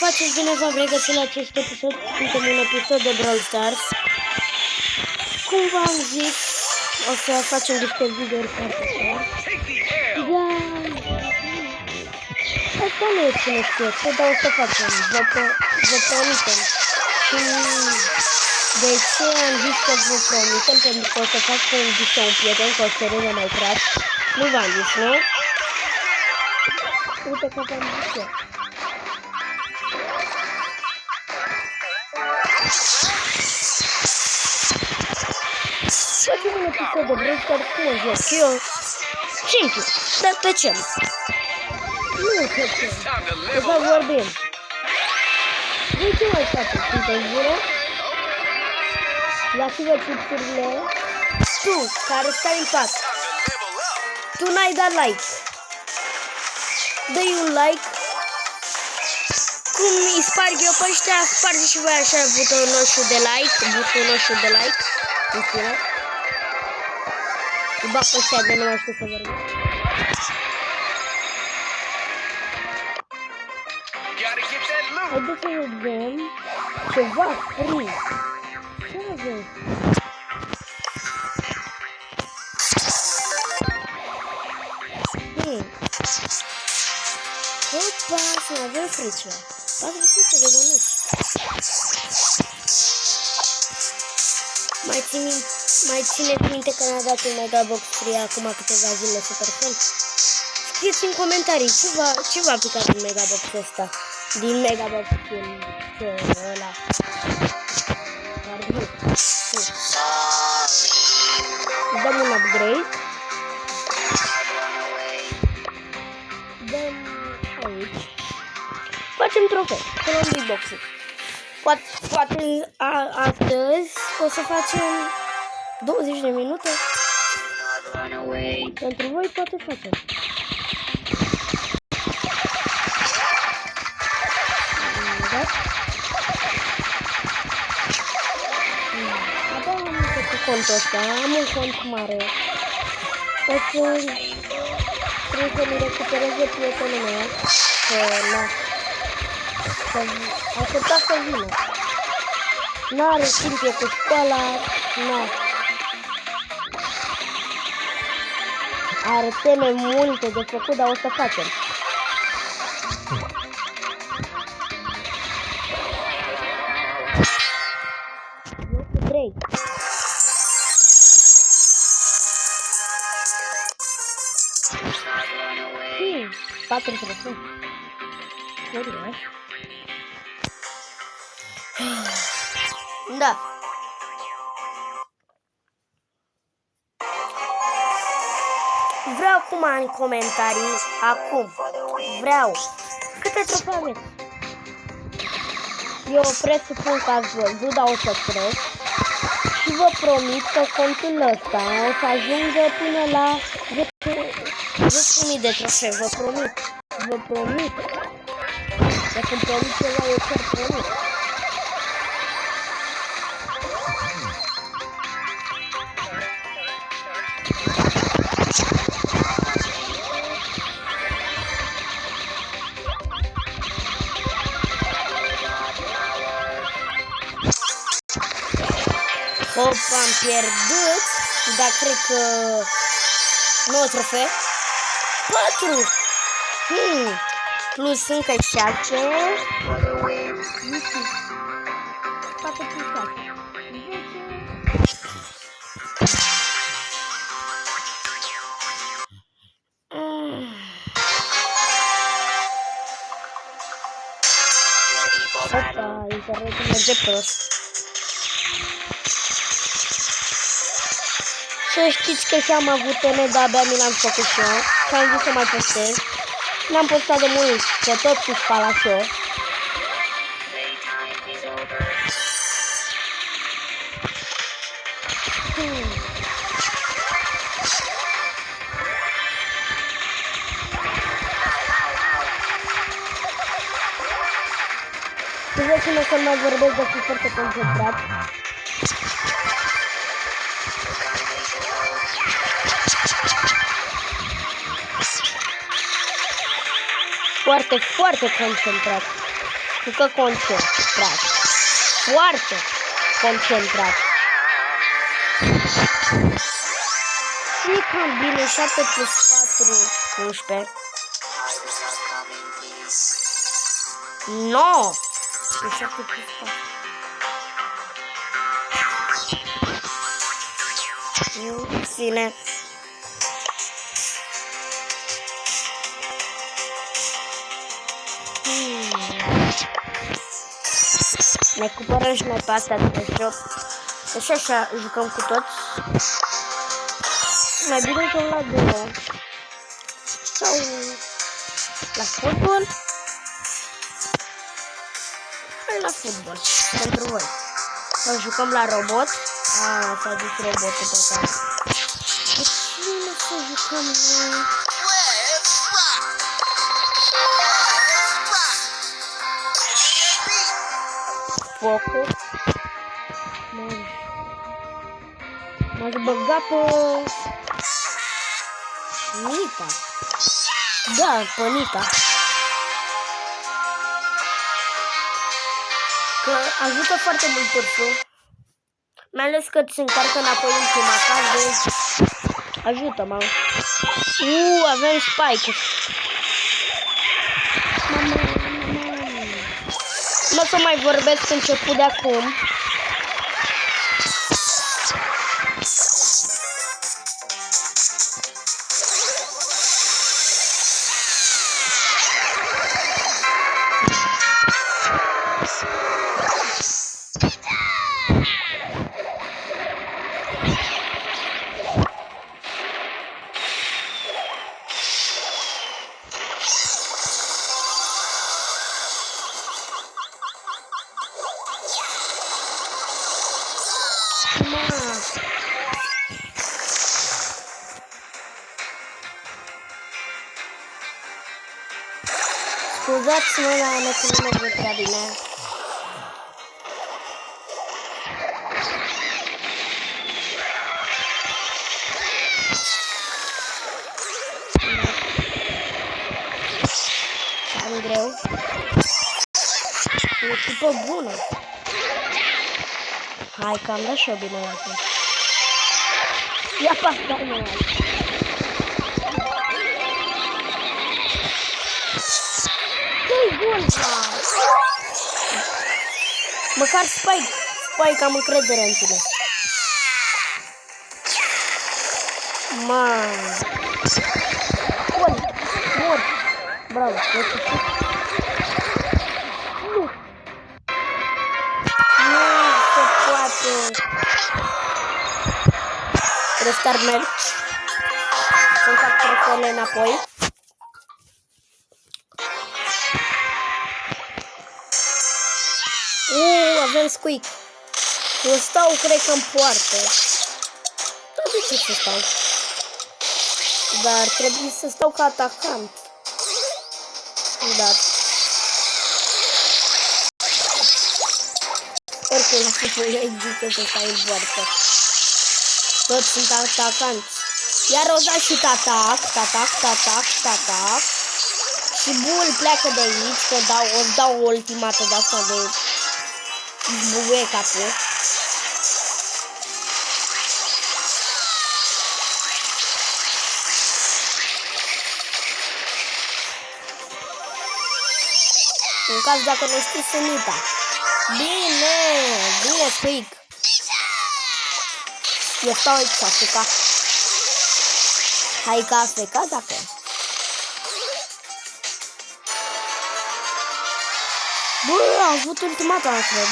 faceți bine, v-am regăsit la acest episod. Suntem un episod de Brawl Stars. Cum v-am zis, o să facem niște videouri foarte tare. Asta nu e cine știe ce, dar o să facem. Vă promitem. Și de ce am zis că vă promitem? Pentru că o să facem niște un prieten cu o serie de Minecraft. Nu v-am zis, nu? Uite că v-am zis eu. Facem un episod de Brawl Stars, cum o joc eu? Simplu, dar tăcem. Nu tăcem, de fapt vorbim. Voi ce mai faceți? Sunteți bune? Luați-vă chipsurile. Tu, care stai în pat, tu n-ai dat like. Dă-i un like. Cum îi sparg eu pe ăștia, sparge și voi așa butonoșul de like. În fine. Îi bag pe ăștia de nu mai știu să vorbesc. Haideți să vedem ceva free. Ce avem? Opa, să avem frică. 400 de bănuți. Mai țineți minte că ne-a dat un Megabox free acum câteva zile Supercell? Scrieți în comentarii ce v-a picat din Megabox-ul ăsta. Din Megabox-ul ăla. Dăm un upgrade. Dăm aici. Facem trofeu. Să luăm big box-ul. Poate astăzi o să facem 20 de minute. Pentru voi poate facem. Abia am făcut contul ăsta. Am un cont mare. O să trebuie să-mi recupereze prietenul meu. Că aștepta să vină. N-are timp, e cu școala. Are teme multe de făcut, dar o să facem. Locul 3. Patru trofei. Da. Vreau acum în comentarii, vreau câte trofee aveți. Eu presupun că ați văzut, dar o să cresc. Și vă promit că contul ăsta o să ajungă până la 10.000 de trofee, vă promit. Dacă îmi promit ceva, eu chiar promit. Hop, am pierdut, dar cred că 9 trofee. 4! Plus încă 6. 4 plus 6. 10. Opa, internetul merge prost. Să știți că și-am avut teme, dar abia mi l-am făcut și eu. Și am zis să mai postez. N-am postat de mult, că tot cu spala și eu. Scuzați-mă că mai vorbesc, dar sunt foarte concentrat. Foarte concentrat. jucă concentrat. Foarte concentrat. E cam bine, 7 plus 4, 11. 9. 7 plus 4. Sine. Ne cumpărăm și noi pe astea de joc. Deci așa jucăm cu toți. Mai bine jucăm la duo. Sau la fotbal. Hai la fotbal. Pentru voi. Sau jucăm la robot. S-a dus robotul pe acasă. De cine să jucăm noi? Focul. M-aș băga pe Nita. Da, pe Nita. Că ajută foarte mult ursul. Mai ales că ți încarcă înapoi ultima caz. Ajută-mă. Avem Spike. Nu o să mai vorbesc început de acum. Scuzați-mă la mine că nu merge prea bine. Am greu. E o echipă bună. Hai că am dat și-o bine la tine. Ia pasă, mă. Măcar Spike. Spike, am încredere în tine. Bun. Bun. Bravo. Nu. Nu se poate. Restart match. Să fac trofeele înapoi. Avem Squeak. Eu stau, cred că în poartă. Dar de ce să stau? Dar trebuie să stau ca atacant. Da. Oricum, la fotbal există să stai în poartă. Toți sunt atacanți. Iar Roza și Tatac. Și Bull pleacă de aici, că o dau o ultimată de asta de bubuie capul. În caz dacă nu știi, sunt Nita. Bine, Squeak. Eu stau aici, Africa. Hai ca Africa, dacă... Bă, a avut ultimata, cred.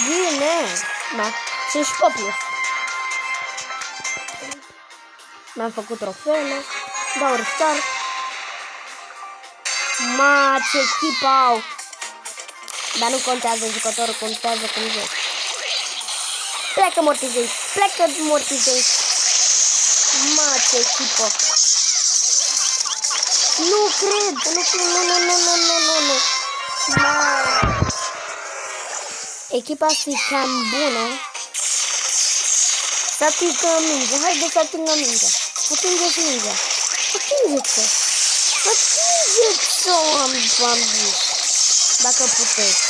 Bine. Da, sunt și pe plus. Mi-am făcut trofeele. Dau restart. Ce echipă au. Dar nu contează jucătorul, contează cum joc. Pleacă Mortizei. Ce echipă. Nu cred. Nu. Echipa asta e cam bună. Să atingă mingea. Haide să atingă mingea. Atingeți mingea. Atingeți-o, am zis. Dacă puteți.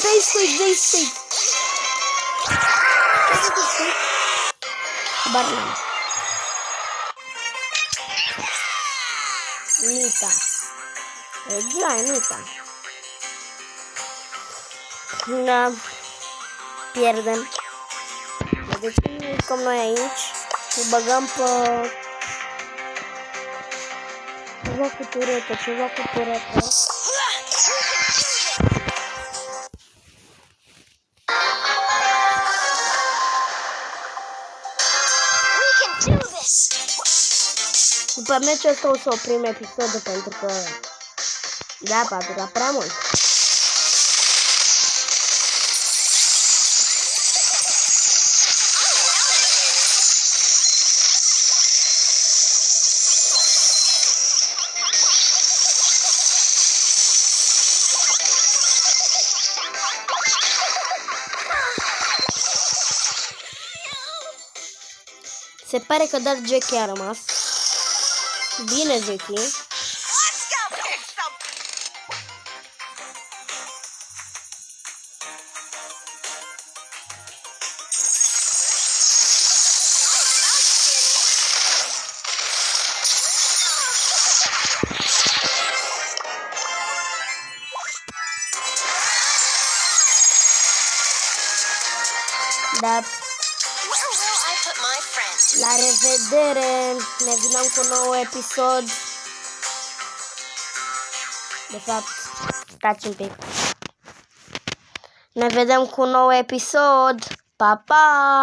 Dai squid. Habar n-am. Nita. Exact, Nita. Da. Pierdem. Deci ne jucăm noi aici. Și băgăm pe... ceva cu turete. După meciul ăsta o să oprim episodul pentru că da, va dura prea mult. Se pare că doar Jackie a rămas. Bine, Jackie. Da. La revedere, ne vedem cu un nou episod. De fapt, stați un pic. Ne vedem cu un nou episod. Pa, pa!